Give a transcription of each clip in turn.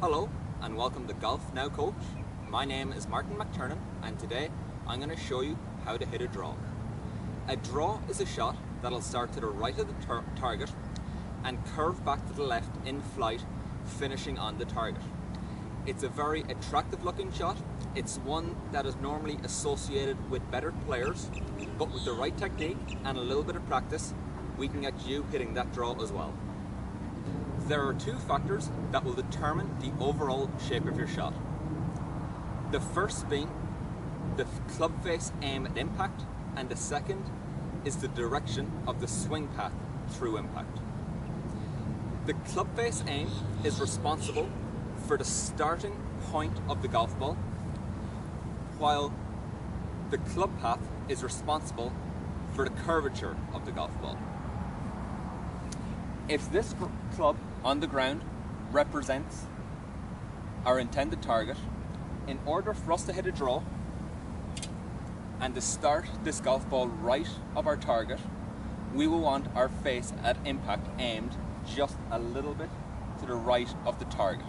Hello and welcome to Golf Now Coach. My name is Martin McTurnan and today I'm going to show you how to hit a draw. A draw is a shot that'll start to the right of the target and curve back to the left in flight, finishing on the target. It's a very attractive looking shot. It's one that is normally associated with better players, but with the right technique and a little bit of practice, we can get you hitting that draw as well. There are two factors that will determine the overall shape of your shot. The first being the club face aim at impact, and the second is the direction of the swing path through impact. The club face aim is responsible for the starting point of the golf ball, while the club path is responsible for the curvature of the golf ball. If this club on the ground represents our intended target, in order for us to hit a draw and to start this golf ball right of our target, we will want our face at impact aimed just a little bit to the right of the target.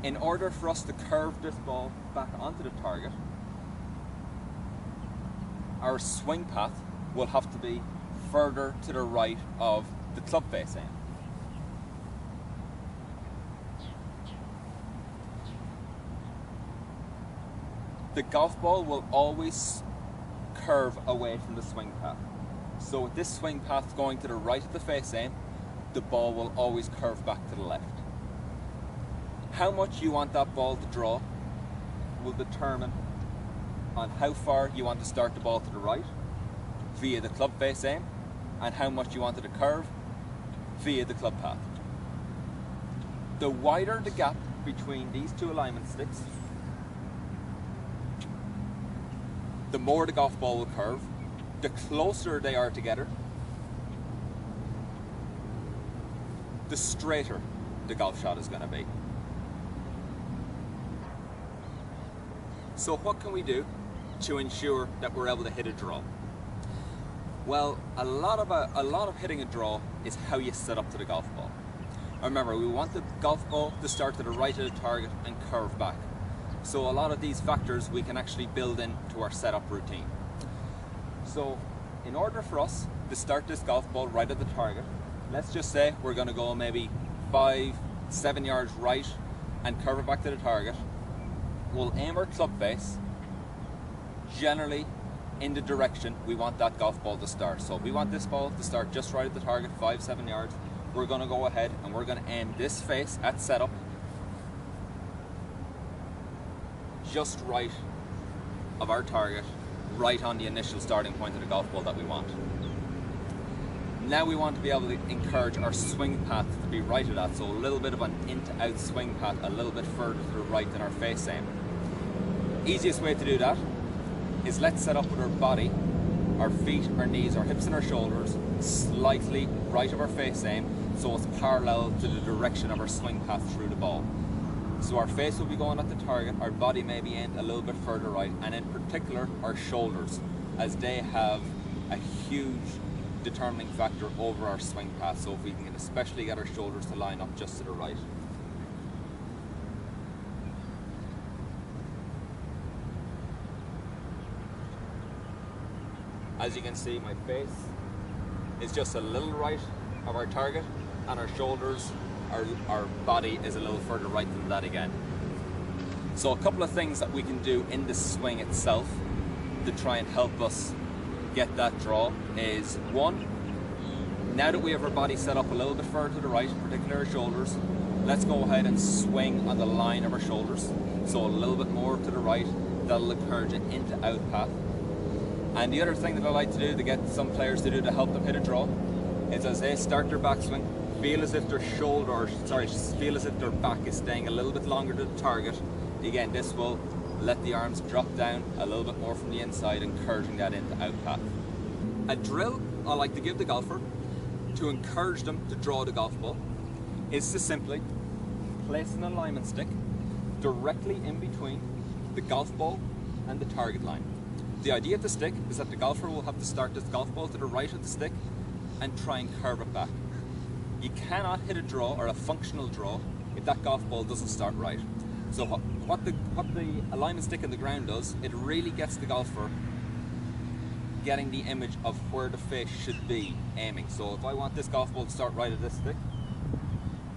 In order for us to curve this ball back onto the target, our swing path will have to be further to the right of the club face aim. The golf ball will always curve away from the swing path. So with this swing path going to the right of the face aim, the ball will always curve back to the left. How much you want that ball to draw will determine on how far you want to start the ball to the right via the club face aim and how much you want it to curve via the club path. The wider the gap between these two alignment sticks, the more the golf ball will curve. The closer they are together, the straighter the golf shot is going to be. So what can we do to ensure that we're able to hit a draw? Well, a lot of hitting a draw is how you set up to the golf ball. Remember, we want the golf ball to start to the right of the target and curve back. So a lot of these factors we can actually build into our setup routine. So in order for us to start this golf ball right at the target, let's just say we're going to go maybe 5-7 yards right and curve it back to the target. We'll aim our club face generally in the direction we want that golf ball to start. So if we want this ball to start just right at the target, 5-7 yards, we're going to go ahead and we're going to aim this face at setup just right of our target, right on the initial starting point of the golf ball that we want. Now we want to be able to encourage our swing path to be right of that, so a little bit of an in to out swing path, a little bit further to the right than our face aim. Easiest way to do that is let's set up with our body, our feet, our knees, our hips and our shoulders slightly right of our face aim, so it's parallel to the direction of our swing path through the ball. So our face will be going at the target, our body may be aimed a little bit further right, and in particular our shoulders, as they have a huge determining factor over our swing path. So if we can especially get our shoulders to line up just to the right. As you can see, my face is just a little right of our target, and our shoulders, our body is a little further right than that again. So a couple of things that we can do in the swing itself to try and help us get that draw is, one, now that we have our body set up a little bit further to the right, particularly our shoulders, let's go ahead and swing on the line of our shoulders. So a little bit more to the right, that'll encourage an in to out path. And the other thing that I like to do to get some players to do to help them hit a draw is, as they start their backswing, feel as if their feel as if their back is staying a little bit longer to the target. Again, this will let the arms drop down a little bit more from the inside, encouraging that in to out path. A drill I like to give the golfer to encourage them to draw the golf ball is to simply place an alignment stick directly in between the golf ball and the target line. The idea of the stick is that the golfer will have to start this golf ball to the right of the stick and try and curve it back. You cannot hit a draw or a functional draw if that golf ball doesn't start right. So what the alignment stick in the ground does, it really gets the golfer getting the image of where the face should be aiming. So if I want this golf ball to start right at this stick,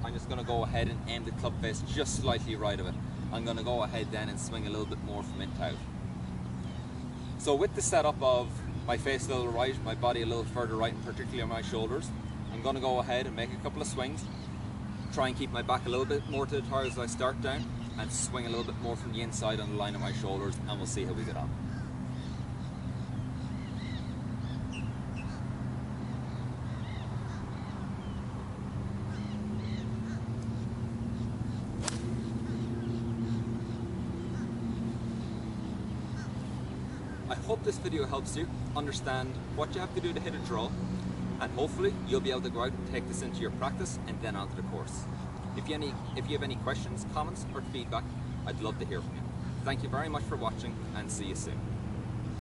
I'm just going to go ahead and aim the club face just slightly right of it. I'm going to go ahead then and swing a little bit more from in to out. So with the setup of my face a little right, my body a little further right, and particularly on my shoulders, I'm going to go ahead and make a couple of swings, try and keep my back a little bit more to the target as I start down, and swing a little bit more from the inside on the line of my shoulders, and we'll see how we get on. I hope this video helps you understand what you have to do to hit a draw, and hopefully you'll be able to go out and take this into your practice and then onto the course. If you have any questions, comments or feedback, I'd love to hear from you. Thank you very much for watching, and see you soon.